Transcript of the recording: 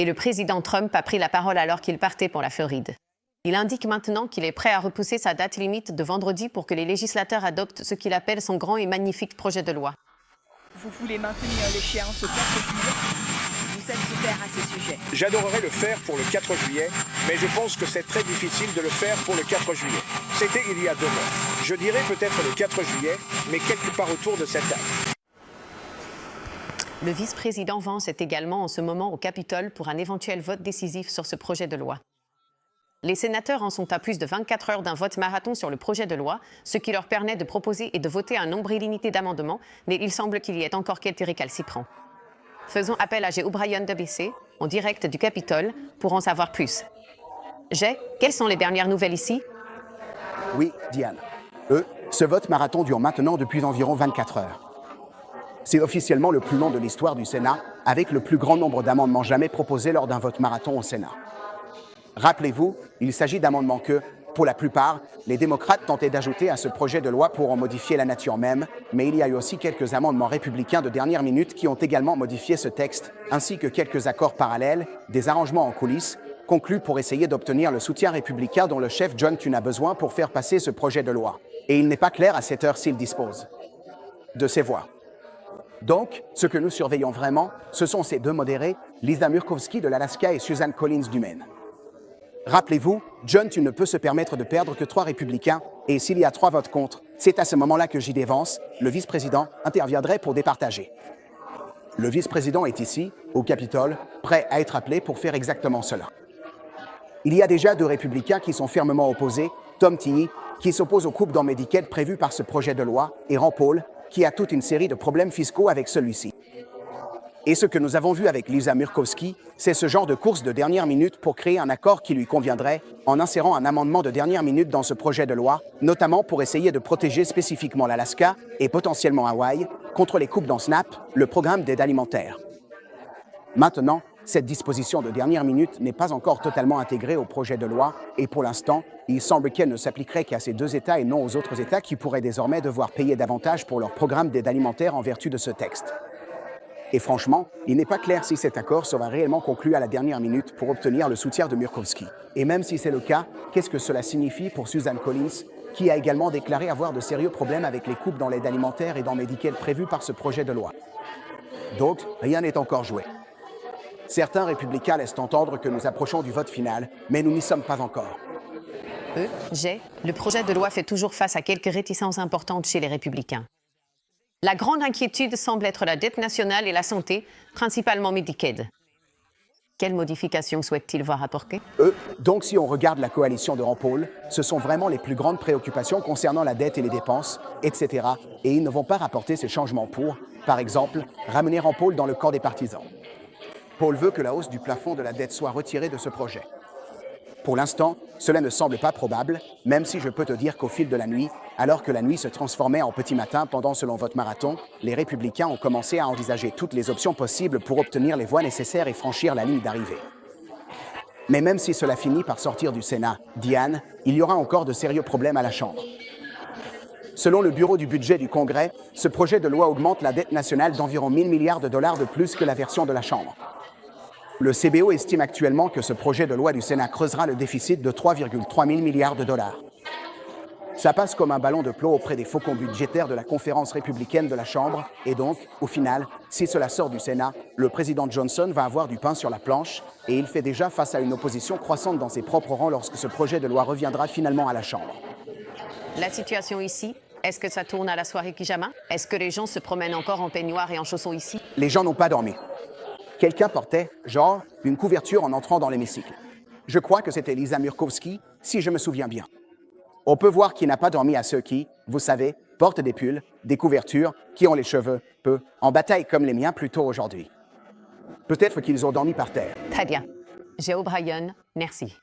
Et le président Trump a pris la parole alors qu'il partait pour la Floride. Il indique maintenant qu'il est prêt à repousser sa date limite de vendredi pour que les législateurs adoptent ce qu'il appelle son grand et magnifique projet de loi. Vous voulez maintenir l'échéance au 4 juillet? Vous êtes ouvert à ce sujet? J'adorerais le faire pour le 4 juillet, mais je pense que c'est très difficile de le faire pour le 4 juillet. C'était il y a 2 mois. Je dirais peut-être le 4 juillet, mais quelque part autour de cette date. Le vice-président Vance est également en ce moment au Capitole pour un éventuel vote décisif sur ce projet de loi. Les sénateurs en sont à plus de 24 heures d'un vote marathon sur le projet de loi, ce qui leur permet de proposer et de voter un nombre illimité d'amendements, mais il semble qu'il y ait encore quelques récalcitrants. Faisons appel à Jay O'Brien d'ABC, en direct du Capitole, pour en savoir plus. Jay, quelles sont les dernières nouvelles ici? Oui, Diane. Ce vote marathon dure maintenant depuis environ 24 heures. C'est officiellement le plus long de l'histoire du Sénat, avec le plus grand nombre d'amendements jamais proposés lors d'un vote marathon au Sénat. Rappelez-vous, il s'agit d'amendements que, pour la plupart, les démocrates tentaient d'ajouter à ce projet de loi pour en modifier la nature même, mais il y a eu aussi quelques amendements républicains de dernière minute qui ont également modifié ce texte, ainsi que quelques accords parallèles, des arrangements en coulisses, conclus pour essayer d'obtenir le soutien républicain dont le chef John Thune a besoin pour faire passer ce projet de loi. Et il n'est pas clair à cette heure s'il dispose de ces voix. Donc, ce que nous surveillons vraiment, ce sont ces deux modérés, Lisa Murkowski de l'Alaska et Susan Collins du Maine. Rappelez-vous, John Thune ne peut se permettre de perdre que 3 républicains, et s'il y a 3 votes contre, c'est à ce moment-là que J.D. Vance, le vice-président, interviendrait pour départager. Le vice-président est ici, au Capitole, prêt à être appelé pour faire exactement cela. Il y a déjà 2 républicains qui sont fermement opposés, Tom Tinney, qui s'oppose aux coupes dans Medicaid prévues par ce projet de loi, et Rand Paul, qui a toute une série de problèmes fiscaux avec celui-ci. Et ce que nous avons vu avec Lisa Murkowski, c'est ce genre de course de dernière minute pour créer un accord qui lui conviendrait, en insérant un amendement de dernière minute dans ce projet de loi, notamment pour essayer de protéger spécifiquement l'Alaska et potentiellement Hawaï contre les coupes dans SNAP, le programme d'aide alimentaire. Maintenant, cette disposition de dernière minute n'est pas encore totalement intégrée au projet de loi et pour l'instant, il semble qu'elle ne s'appliquerait qu'à ces 2 États et non aux autres États qui pourraient désormais devoir payer davantage pour leur programme d'aide alimentaire en vertu de ce texte. Et franchement, il n'est pas clair si cet accord sera réellement conclu à la dernière minute pour obtenir le soutien de Murkowski. Et même si c'est le cas, qu'est-ce que cela signifie pour Susan Collins, qui a également déclaré avoir de sérieux problèmes avec les coupes dans l'aide alimentaire et dans Medicaid prévues par ce projet de loi? Donc, rien n'est encore joué. Certains républicains laissent entendre que nous approchons du vote final, mais nous n'y sommes pas encore. Le projet de loi fait toujours face à quelques réticences importantes chez les républicains. La grande inquiétude semble être la dette nationale et la santé, principalement Medicaid. Quelles modifications souhaitent-ils voir apportées? Donc si on regarde la coalition de Rand Paul, ce sont vraiment les plus grandes préoccupations concernant la dette et les dépenses, etc. Et ils ne vont pas rapporter ces changements pour, par exemple, ramener Rand Paul dans le camp des partisans. Paul veut que la hausse du plafond de la dette soit retirée de ce projet. Pour l'instant, cela ne semble pas probable, même si je peux te dire qu'au fil de la nuit, alors que la nuit se transformait en petit matin pendant ce long vote marathon, les républicains ont commencé à envisager toutes les options possibles pour obtenir les voix nécessaires et franchir la ligne d'arrivée. Mais même si cela finit par sortir du Sénat, Diane, il y aura encore de sérieux problèmes à la Chambre. Selon le Bureau du budget du Congrès, ce projet de loi augmente la dette nationale d'environ 1 000 milliards de dollars de plus que la version de la Chambre. Le CBO estime actuellement que ce projet de loi du Sénat creusera le déficit de 3,3 000 milliards de dollars. Ça passe comme un ballon de plomb auprès des faucons budgétaires de la conférence républicaine de la Chambre, et donc, au final, si cela sort du Sénat, le président Johnson va avoir du pain sur la planche, et il fait déjà face à une opposition croissante dans ses propres rangs lorsque ce projet de loi reviendra finalement à la Chambre. La situation ici, est-ce que ça tourne à la soirée pyjama? Est-ce que les gens se promènent encore en peignoir et en chaussons ici? Les gens n'ont pas dormi. Quelqu'un portait, genre, une couverture en entrant dans l'hémicycle. Je crois que c'était Lisa Murkowski, si je me souviens bien. On peut voir qui n'a pas dormi à ceux qui, vous savez, portent des pulls, des couvertures, qui ont les cheveux, peu, en bataille comme les miens plus tôt aujourd'hui. Peut-être qu'ils ont dormi par terre. Très bien. Jay O'Brien, merci.